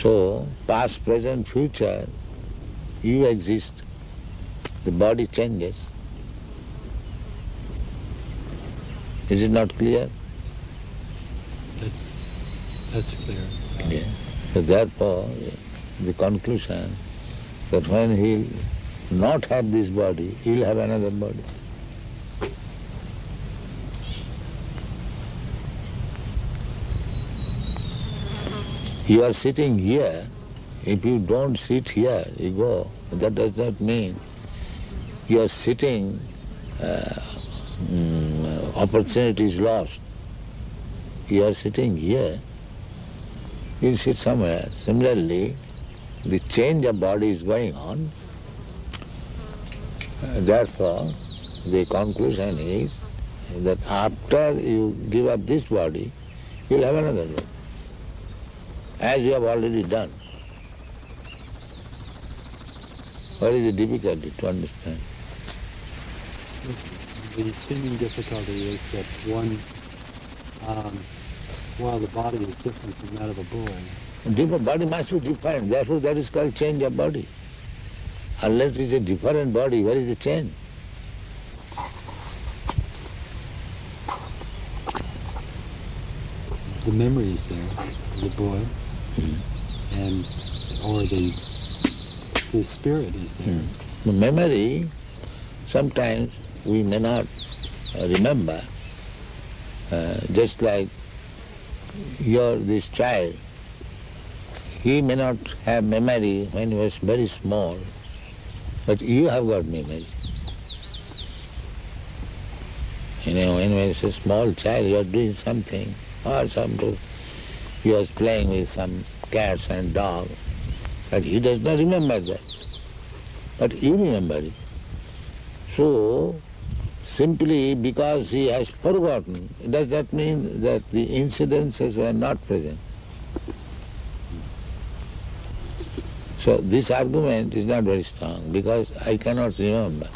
So, past, present, future, you exist. The body changes. Is it not clear? That's clear. Yeah. So therefore, the conclusion that when he'll not have this body, he'll have another body. You are sitting here. If you don't sit here, you go. That does not mean you are sitting, opportunity is lost. You are sitting here, you sit somewhere. Similarly, the change of body is going on. Therefore, the conclusion is that after you give up this body, you'll have another body, as you have already done. What is the difficulty to understand? The seeming difficulty is that while the body is different from that of a boy. Different body must be different. Therefore, that is called change of body. Unless it is a different body, where is the change? The memory is there, the boy, and or the spirit is there. The memory, sometimes we may not remember. Just like this child, he may not have memory when he was very small, but you have got memory. When he was a small child, you are doing something, or he was playing with some cats and dogs, but he does not remember that. But you remember it. So, simply because he has forgotten, does that mean that the incidences were not present? So this argument is not very strong because I cannot remember.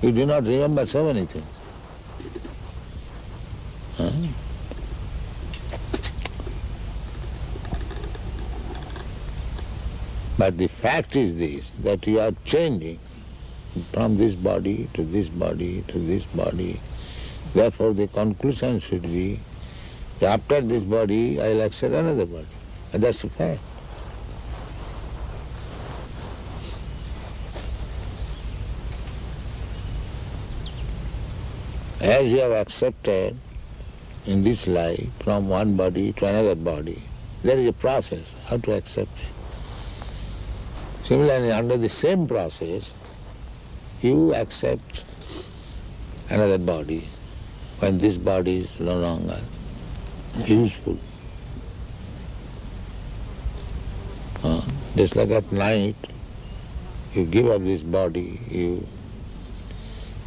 You do not remember so many things. Huh? But the fact is this, that you are changing from this body to this body to this body. Therefore the conclusion should be, after this body I will accept another body. And that's the fact. As you have accepted in this life from one body to another body, there is a process how to accept it. Similarly, under the same process, you accept another body when this body is no longer useful. Just like at night, you give up this body, you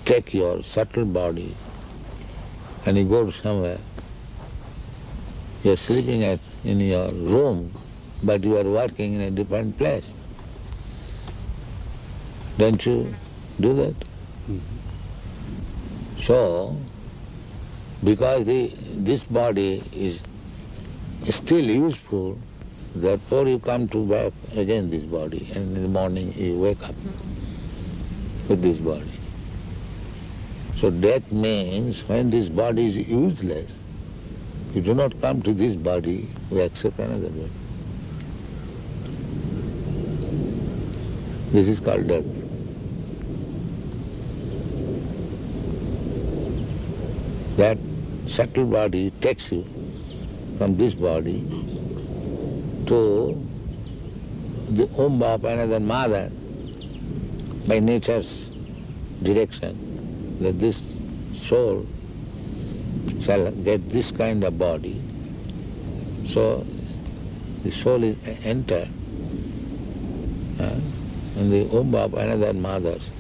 take your subtle body and you go to somewhere. You are sleeping in your room, but you are working in a different place. Don't you do that? Mm-hmm. So, because this body is still useful, therefore you come to back again this body, and in the morning you wake up with this body. So death means when this body is useless, you do not come to this body, you accept another body. This is called death. That subtle body takes you from this body to the womb of another mother by nature's direction, that this soul shall get this kind of body. So the soul is entered in the womb of another mother's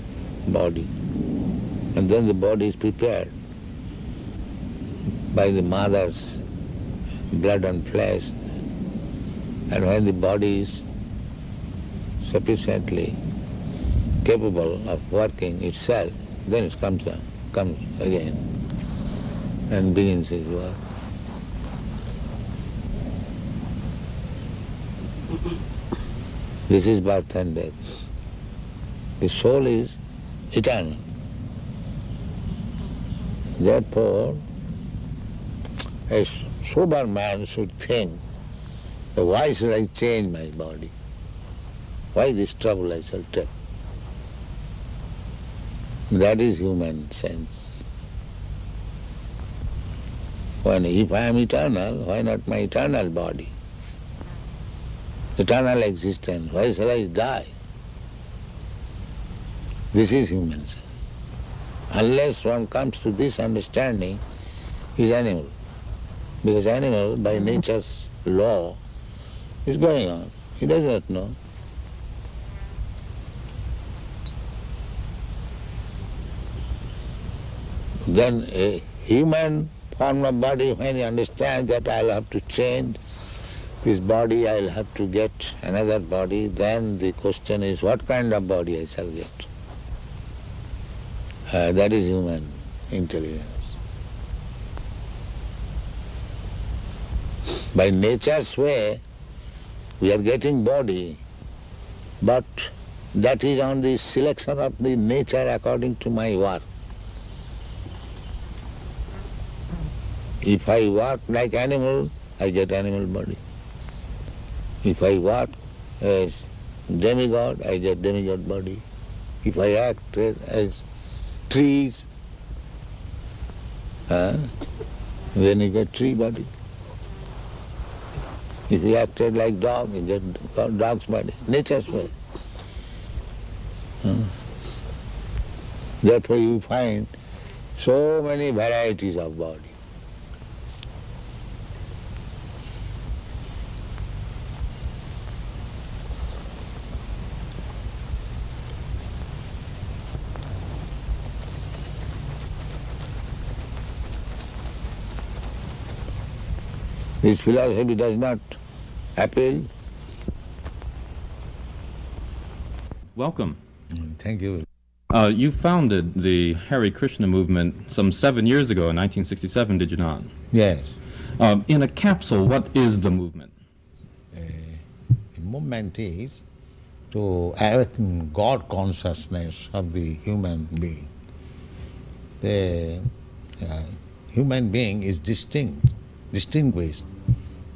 body, and then the body is prepared by the mother's blood and flesh, and when the body is sufficiently capable of working itself, then it comes again and begins its work. This is birth and death. The soul is eternal. Therefore, a sober man should think that why should I change my body? Why this trouble I shall take? That is human sense. If I am eternal, why not my eternal body? Eternal existence, why shall I die? This is human sense. Unless one comes to this understanding, he is animal. Because animal, by nature's law, is going on. He does not know. Then a human form of body, when he understands that I'll have to change this body, I'll have to get another body, then the question is what kind of body I shall get. That is human intelligence. By nature's way, we are getting body, but that is on the selection of the nature according to my work. If I work like animal, I get animal body. If I work as demigod, I get demigod body. If I act as trees, then you get tree body. If you acted like dog, you get dog's body. Nature's way. Therefore you find so many varieties of body. This philosophy does not appeal. Welcome. Thank you. You founded the Hare Krishna movement some 7 years ago in 1967, did you not? Yes. In a capsule, what is the movement? The movement is to awaken God consciousness of the human being. The human being is distinguished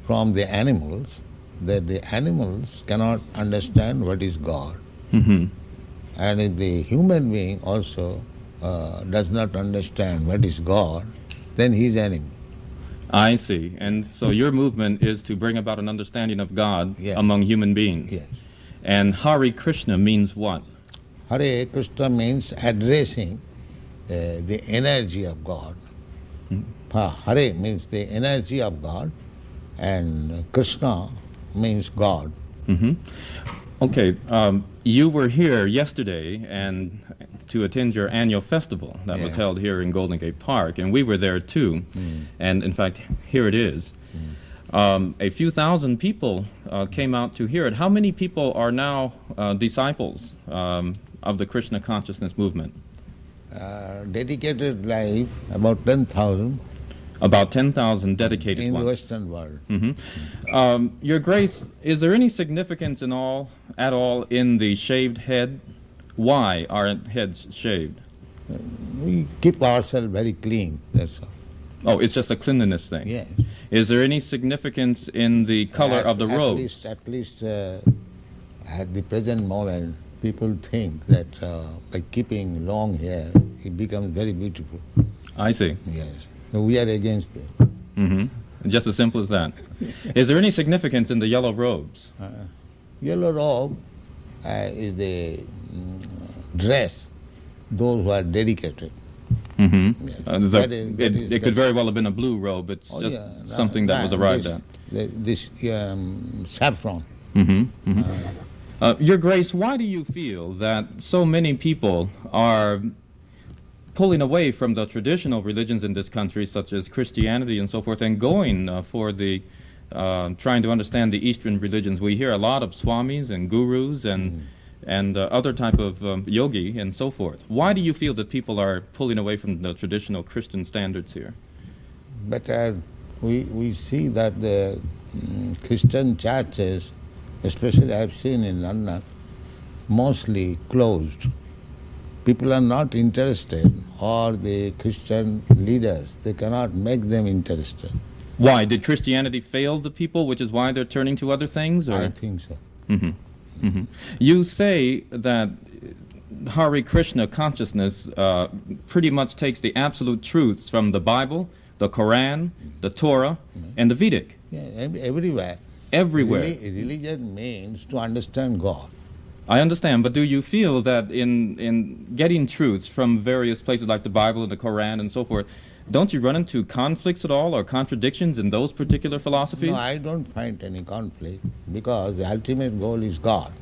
from the animals, that the animals cannot understand what is God. Mm-hmm. And if the human being also does not understand what is God, then he is animal. I see. And so your movement is to bring about an understanding of God Yeah. among human beings. Yes. And Hare Krishna means what? Hare Krishna means addressing the energy of God. Hare means the energy of God, and Krishna means God. Mm-hmm. Okay, you were here yesterday and to attend your annual festival that was Yeah. held here in Golden Gate Park, and we were there too. And in fact, here it is. A few thousand people came out to hear it. How many people are now disciples of the Krishna consciousness movement? Dedicated life, about 10,000 About 10,000 dedicated in the ones. Western world. Your Grace, is there any significance at all in the shaved head? Why are heads shaved? We keep ourselves very clean, that's all. Oh, it's just a cleanliness thing. Yes. Is there any significance in the color of the robes? At least at the present moment, people think that by keeping long hair, it becomes very beautiful. I see. Yes. So we are against that. Just as simple as that. Is there any significance in the yellow robes? Yellow robe is the dress, those who are dedicated. Yes. It could very well have been a blue robe. It's Oh, just yeah, something that was arrived at. This saffron. Your Grace, why do you feel that so many people are pulling away from the traditional religions in this country, such as Christianity and so forth, and going for the trying to understand the Eastern religions? We hear a lot of swamis and gurus and other type of yogi and so forth. Why do you feel that people are pulling away from the traditional Christian standards here? But we see that the Christian churches especially I have seen in London, mostly closed. People are not interested, or the Christian leaders, they cannot make them interested. Why? Did Christianity fail the people, which is why they're turning to other things? Or? I think so. You say that Hare Krishna consciousness pretty much takes the absolute truths from the Bible, the Quran, the Torah, and the Vedic. Yeah, everywhere. Everywhere. Religion means to understand God. I understand, but do you feel that in getting truths from various places like the Bible and the Quran and so forth, don't you run into conflicts at all or contradictions in those particular philosophies? No, I don't find any conflict because the ultimate goal is God.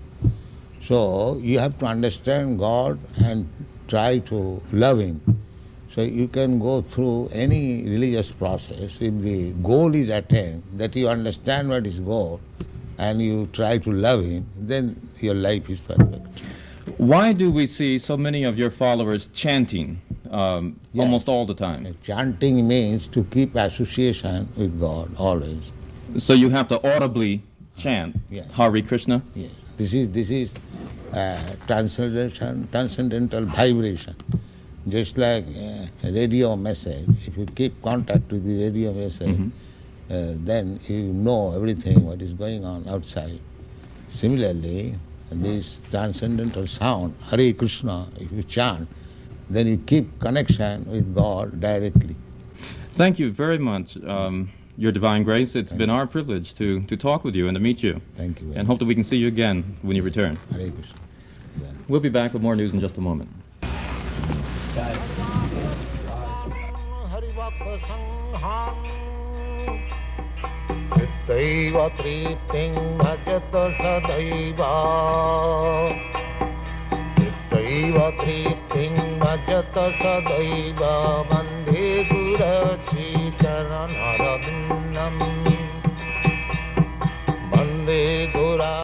So you have to understand God and try to love Him. So you can go through any religious process. If the goal is attained, that you understand what is goal, and you try to love Him, then your life is perfect. Why do we see so many of your followers chanting almost all the time? Chanting means to keep association with God always. So you have to audibly chant Yeah. Hare Krishna? Yes. This is transcendental vibration. Just like a radio message, if you keep contact with the radio message, then you know everything what is going on outside. Similarly, this transcendental sound, Hare Krishna, if you chant, then you keep connection with God directly. Thank you very much, Your Divine Grace. It's been our privilege to talk with you and to meet you. Thank you very And hope that we can see you again when you return. much. Hare Krishna. Yeah. We'll be back with more news in just a moment. चित्तैव तृप्तिं भजत सदैव चित्तैव तृप्तिं भजत सदैव वन्दे गुरश्रीचरणरविन्दम्